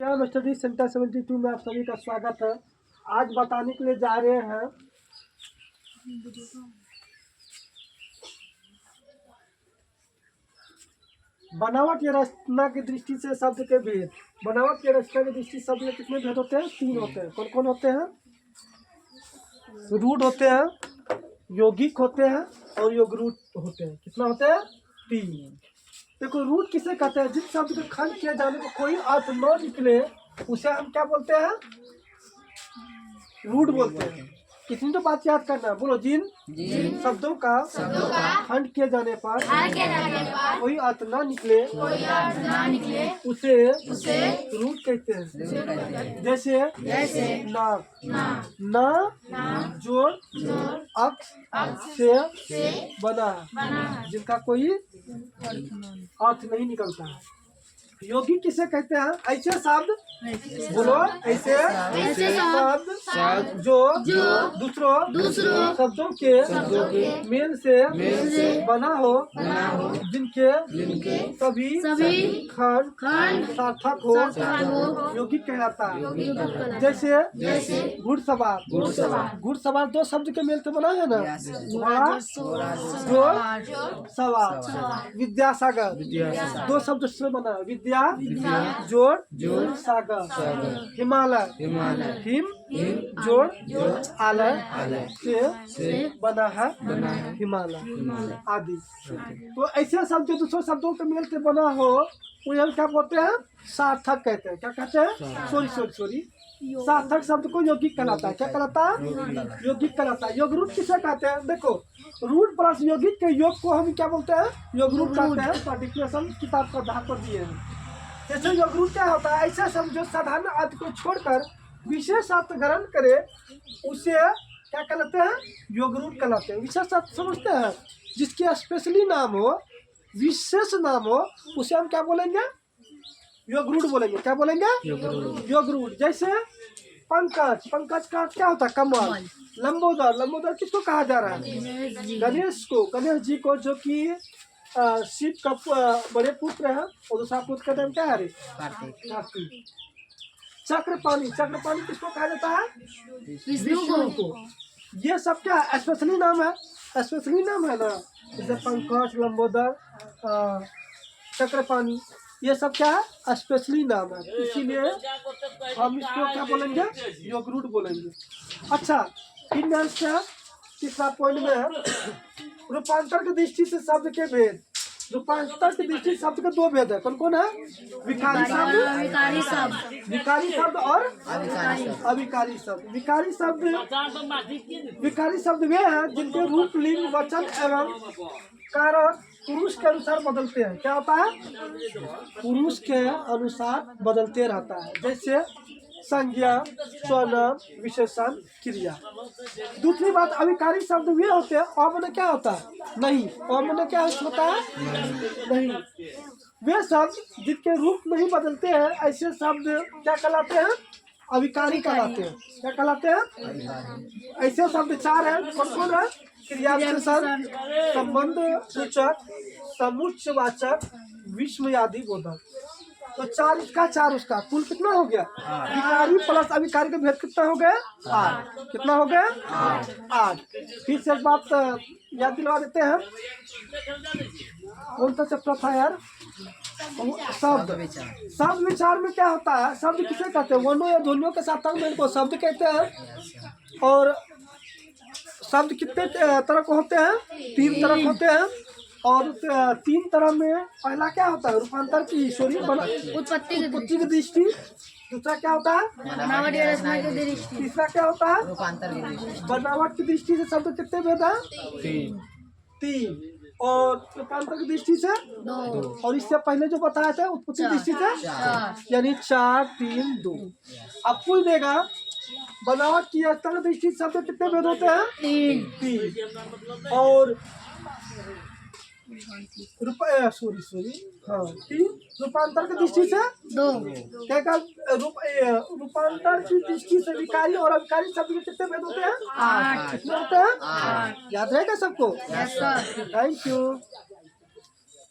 नाम study centre 72 में आप सभी का स्वागत है। आज बताने के लिए जा रहे हैं बनावट या रचना की दृष्टि से शब्द के भेद। बनावट या रचना की दृष्टि शब्द में कितने भेद होते हैं? 3 होते हैं। कौन कौन होते हैं? रूढ़ होते हैं, यौगिक होते हैं और योगरूढ़ होते हैं। कितना होते हैं? 3। देखो, रूढ़ किसे कहते हैं? जिस शब्द को खंड किए जाने को कोई अर्थ न निकले उसे हम क्या बोलते हैं? रूढ़ बोलते हैं। इतनी तो बात याद करना। बोलो, जिन शब्दों का खंड किए जाने पर कोई अर्थ न निकले उसे रूढ़ कहते हैं। जैसे ना जोड़ अक्ष से बना है, जिनका कोई अर्थ नहीं निकलता है। यौगिक किसे कहते हैं? ऐसे शब्द, बोलो, ऐसे शब्द जो दूसरों शब्दों के मेल से बना हो, जिनके सभी खंड सार्थक हो, यौगिक कहलाता है। जैसे घुड़सवार 2 शब्द के मेल से बना है ना, सवार। विद्यासागर 2 शब्द से बना है, विद्या जोड़ सागर। हिमालय हिम जोड़ आलय से बना है हिमालय आदि। तो ऐसे शब्द जो दूसरे शब्दों के मेल से बना हो उन्हें हम क्या बोलते हैं? सार्थक कहते हैं। क्या कहते हैं? सॉरी सार्थक शब्द को यौगिक कहलाता है। क्या कहलाता है? यौगिक कहलाता है। योगरूढ़ किसे कहते हैं? देखो, रूढ़ प्लस यौगिक के योग को हम क्या बोलते हैं? योगरूढ़ कहते हैं। पार्टिकुलेशन किताब का आधार पर दिए हैं। जैसे योगरूढ़ क्या होता है? ऐसा शब्द जो साधारण अर्थ को छोड़कर विशेष अर्थ ग्रहण करे उसे क्या कहलाते हैं? योगरूढ़ कहलाते हैं। विशेष अर्थ समझते हैं? जिसके स्पेशली नाम हो, विशेष नाम हो, उसे हम क्या बोलेंगे? योगरूढ़ बोलेंगे। क्या बोलेंगे? योगरूढ़। जैसे पंकज का अर्थ क्या होता है? कमल। लंबोदर किसको कहा जा रहा है? गणेश जी को, जो कि शिव का बड़े पुत्र है, और दूसरा पुत्र का नाम क्या है? कार्तिक। चक्रपाणी किसको कहा जाता है? विष्णु को। ये सब क्या है? स्पेशली नाम है। स्पेशली नाम है ना, जैसे पंकज, लंबोदर, चक्रपाणी, ये सब क्या है? स्पेशली नाम है। इसीलिए हम इसको क्या बोलेंगे? योगरूढ़ बोलेंगे। अच्छा, फिर तीसरा पॉइंट में है रूपांतर की दृष्टि से शब्द के भेद। रूपांतर की दृष्टि से शब्द के 2 भेद है। कौन कौन है? विकारी शब्द और अविकारी शब्द। विकारी शब्द वे हैं जिनके रूप, लिंग, वचन एवं कारक पुरुष के अनुसार बदलते हैं। क्या होता है? पुरुष के अनुसार बदलते रहता है। जैसे संज्ञा, स्वनाम, विशेषण, क्रिया। दूसरी बात, अविकारी शब्द वे होते हैं और क्या होता है? नहीं। और क्या होता है? नहीं। वे शब्द जिनके रूप नहीं बदलते हैं, ऐसे शब्द क्या कहलाते हैं? अविकारी कहलाते हैं। क्या कहलाते हैं? ऐसे शब्द 4 हैं। कौन कौन है? क्रिया विशेषण, संबंध सूचक, समुच्चयवाचक, विस्मयादि बोधक। तो 4 इसका 4 उसका, कुल कितना हो गया? विकारी प्लस अविकारी का भेद कितना हो गया? 8। कितना हो गया? 8। फिर से एक बात याद दिलवा देते हैं। कौन सा चैप्टर था यार? शब्द विचार में क्या होता है? शब्द किसे कहते हैं? वर्णों या ध्वनियों के साथ को शब्द कहते हैं। और शब्द कितने तरह के होते हैं? 3 तरह के होते हैं। और 3 तरह में पहला क्या होता है? रूपांतर की उत्पत्ति की दृष्टि। दूसरा क्या होता है? बनावट या रचना की दृष्टि। तीसरा क्या होता है? बनावट की दृष्टि से शब्द कितने भेद हैं? 3। और रूपांतर की दृष्टि से 2। और इससे पहले जो बताया था उत्पत्ति की दृष्टि से, यानी 4, 3, 2। अब कुल देगा बनावट की दृष्टि से शब्द कितने भेद होते हैं? 3। और रूपांतर की दृष्टि से 2। रूपांतर की दृष्टि से विकारी और अविकारी शब्द के कितने भेद होते हैं? 8। कितने होते हैं? 8। याद रहेगा सबको? Yes sir. Thank you.